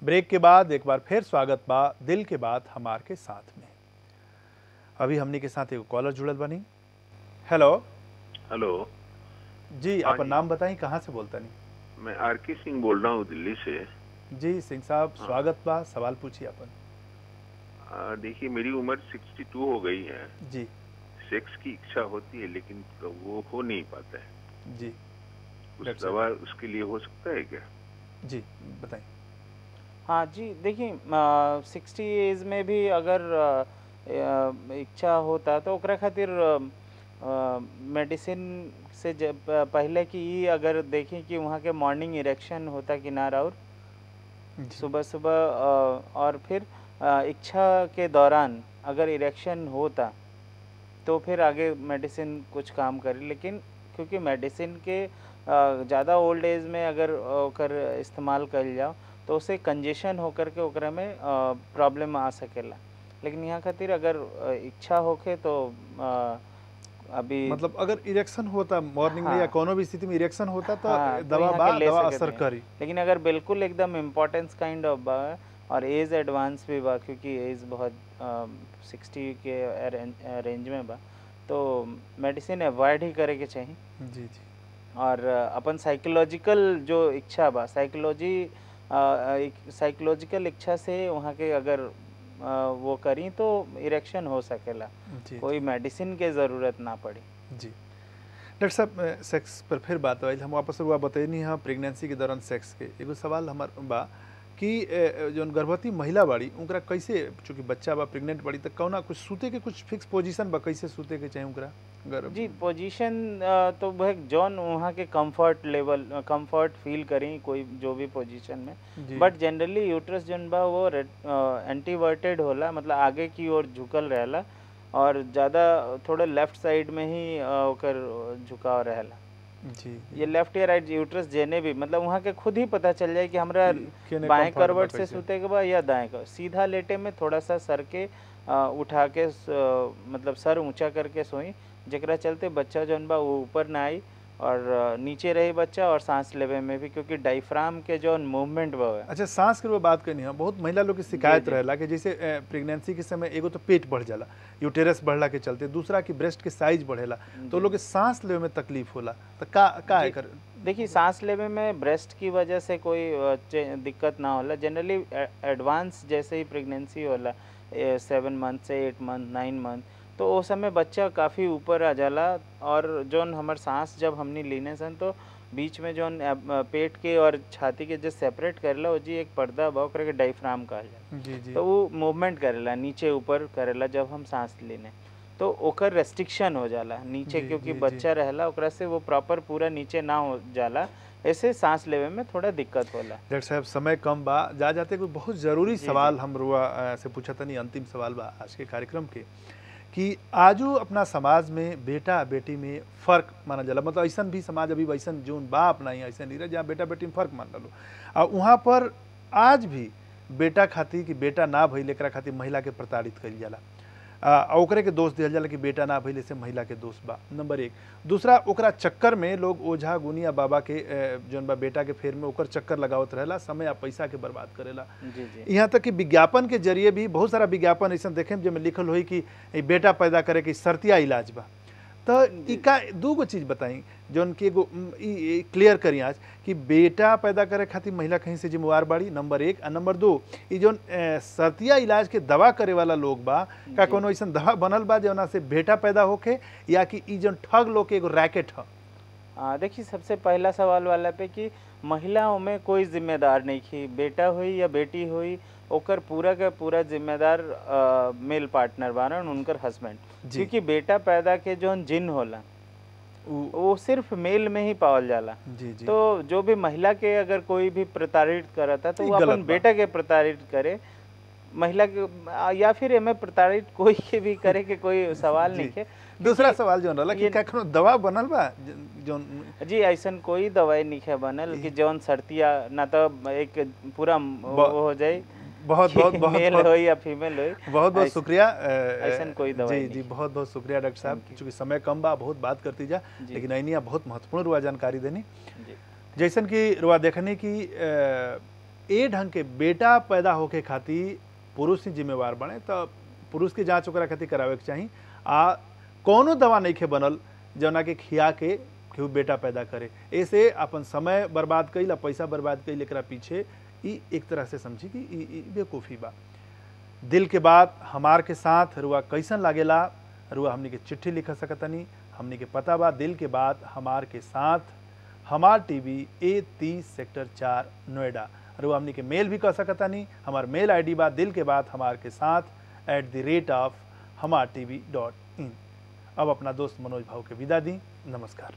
Break के बाद एक बार फिर स्वागत बा दिल के बात हमार के साथ में। अभी हमनी के साथ एक कॉलर जुड़ल बनी। हेलो। हेलो जी, हाँ अपन जी, नाम बताई, कहाँ से बोलता नहीं? मैं आर.के. सिंह बोल रहा हूँ दिल्ली से। जी सिंह साहब, हाँ स्वागत बा, सवाल पूछिए अपन। देखिए मेरी उम्र 62 हो गई है। जी सेक्स की इच्छा होती है लेकिन वो हो नहीं पाता है। जी कुछ डॉक्टर दवा साहब। उसके लिए हो सकता है क्या? जी बताइए। हाँ जी, देखिए 60 एज में भी अगर इच्छा होता तो ओकरा खातिर मेडिसिन से जब पहले की ही अगर देखें कि वहाँ के मॉर्निंग इरेक्शन होता कि ना और जी सुबह सुबह और फिर इच्छा के दौरान अगर इरेक्शन होता तो फिर आगे मेडिसिन कुछ काम करे। लेकिन क्योंकि मेडिसिन के ज़्यादा ओल्ड एज में अगर ओकर इस्तेमाल कल जाओ तो उससे कंजेशन होकर के ओकरा में प्रॉब्लम आ सकेला। लेकिन यहाँ खातिर अगर इच्छा होके तो अभी मतलब अगर इरेक्शन होता मॉर्निंग में या हाँ कोनो भी स्थिति में इरेक्शन होता तो हाँ तो दवा यहाँ के ले दवा सकते असर हैं। करी। लेकिन अगर बिल्कुल एकदम इम्पोर्टेंस काइंड ऑफ बा और एज एडवांस भी बा, क्योंकि एज बहुत 60 के रेंज में बा, तो मेडिसिन अवॉइड ही करे के चाहिए। जी जी और अपन साइकोलॉजिकल जो इच्छा बा, साइकोलॉजिकल इच्छा से वहाँ के अगर वो करी तो इरेक्शन हो सकेला, जी कोई जी मेडिसिन के ज़रूरत ना पड़ी। जी डॉक्टर साहब, सेक्स पर फिर बात आई, हम वापस हुआ बतैनी हाँ प्रेगनेंसी के दौरान सेक्स के एगो सवाल हमार बा कि जौन गर्भवती महिला बाड़ी उनकरा कैसे, चूँकि बच्चा बा प्रेग्नेंट बाड़ी तो कौना कुछ सूते के कुछ फिक्स पोजीशन बा, कैसे सूते के चाहिए उनकरा? जी पोजीशन तो वह जॉन वहाँ के कंफर्ट लेवल कंफर्ट फील करें कोई जो भी पोजीशन में। जी बट जनरली यूट्रस जन बा वो एंटीवर्टेड होला, मतलब आगे की ओर झुकल रहेला और ज़्यादा थोड़ा लेफ्ट साइड में ही ओकर झुकाव रहेला। जी ये लेफ्ट या राइट यूट्रस जेने भी, मतलब वहाँ के खुद ही पता चल जाए कि हमरा केने बाएं कंफर्ट बा करवट से कैसे? सूते के बाद या दाएं का। सीधा लेटे में थोड़ा सा सर के उठा के मतलब सर ऊंचा करके सोई, जकरा चलते बच्चा जौन बा वो ऊपर ना आई और नीचे रही बच्चा, और सांस लेवे में भी क्योंकि डायफ्राम के जौन मूवमेंट बा अच्छा, सांस के बात करनी है, बहुत महिला लोग की जी शिकायत जी रहेला कि जैसे प्रेगनेंसी के समय एगो तो पेट बढ़ जाला यूटेरस बढ़ला के चलते, दूसरा कि ब्रेस्ट के साइज बढ़ेला तो जी लोग के सांस लेवे में तकलीफ होला, तो का जी। एकर? देखिए सांस लेवे में ब्रेस्ट की वजह से कोई दिक्कत ना होला। जनरली एडवांस जैसे ही प्रेगनेंसी होला 7 मंथ से 8 मंथ 9 मंथ, तो उस समय बच्चा काफ़ी ऊपर आ जाला और जौन हमार सांस जब हमने लेने सन तो बीच में जौन पेट के और छाती के जो सेपरेट करेला वो जी एक पर्दा बा, ओकरा के डायफ्राम कहल जाला। जी जी तो वो मूवमेंट करेला नीचे ऊपर करेला जब हम सांस लेने, तो ओकर रेस्ट्रिक्शन हो जाला नीचे, जी क्योंकि जी जी बच्चा रहेला ओकरा से वो प्रॉपर पूरा नीचे ना हो जाला, ऐसे सांस लेवे में थोड़ा दिक्कत होला। डॉक्टर साहब, समय कम बा, जा जाते कोई बहुत ज़रूरी जी जी सवाल हम रुआ से पूछा तनी, अंतिम सवाल बा आज के कार्यक्रम के कि आजू अपना समाज में बेटा बेटी में फ़र्क माना जाला, मतलब ऐसा भी समाज अभी वैसन जोन बा अपना ही ऐसा नहीं रहे जहाँ बेटा बेटी में फ़र्क मान लो, और वहाँ पर आज भी बेटा खातिर कि बेटा ना भइल एकरा खातिर महिला के प्रताड़ित कइल जाला, ओकरे के दोष दिहल जाला कि बेटा ना भइले से महिला के दोष बा, नंबर एक। दूसरा, ओकरा चक्कर में लोग ओझा गुनिया बाबा के जौन बा बेटा के फेर में ओकर चक्कर लगावत रहेला, समय आ पैसा के बर्बाद करेला। जी जी यहाँ तक कि विज्ञापन के जरिए भी बहुत सारा विज्ञापन ऐसा देखे जिसमें लिखल होई कि बेटा पैदा करे के शर्तिया इलाज बा। तो इका दूगो चीज़ बताई जौन कि एगो क्लियर करी आज कि बेटा पैदा करे खातिर महिला कहीं से जिम्मेवार बाड़ी, नंबर एक। और नंबर दो, ये जौन शर्तिया इलाज के दवा करे वाला लोग बा, का कोनो ऐसा दवा बनल बा जौना से बेटा पैदा होके, या कि ई जौन ठग लोग के एगो रैकेट ह? देखिए सबसे पहला सवाल वाला पे कि महिलाओं में कोई जिम्मेदार नहीं थी, बेटा हुई या बेटी हुई ओकर पूरा का पूरा जिम्मेदार मेल पार्टनर बारन उनकर हस्बैंड, जी क्योंकि बेटा पैदा के जौन जिन होला वो सिर्फ मेल में ही पावल जाला। जी जी तो जो भी महिला के अगर कोई भी प्रताड़ित करता तो ई वो गलत अपन बा। बेटा के प्रताड़ित करे, महिला के या फिर एमे प्रताड़ित कोई के भी करे के कोई सवाल नहीं जी। है। दूसरा सवाल जौन रहला कि ये का कोनो दवा बनल बा जौन? जी ऐसन कोई दवाई नहीं है बनल कि जौन सर्तिया ना तो एक पूरा वो हो जाए बहुत कि बहुत बहुत मेल बहुत हो या फीमेल हो। बहुत बहुत शुक्रिया। ऐसन कोई दवाई जी नहीं जी, है। बहुत बहुत शुक्रिया डॉक्टर साहब, Thank you. चूँकि समय कम बा, बहुत बात करती जा, जी। लेकिन ऐनिया बहुत महत्वपूर्ण रुआ जानकारी देनी। जी जैसन कि रुआ देखने की ए ढंग के बेटा पैदा होके खातिर पुरुष ही जिम्मेवार बने, तो पुरुष के जांच ओकरा खातिर करावे के चाही। आ कौनो दवा नहीं खे बनल जौना के खिया के केहू बेटा पैदा करे, ऐसे अपन समय बर्बाद कईल, पैसा बर्बाद कईल एकरा पीछे ई एक तरह से समझी कि ई बेवकूफ़ी बा। दिल के बात हमार के साथ रुआ कैसन लागेला, रुआ हमनी के चिट्ठी लिख सकतनी। हमनी के पता बा दिल के बात हमार के साथ, हमार टीवी A30 सेक्टर 4 नोएडा। रुआ हमनी के मेल भी कर सकतनी। हमार मेल ID बा दिल के बात हमार के साथ @hamartv.in। अब अपना दोस्त मनोज भाव के विदा दी। नमस्कार।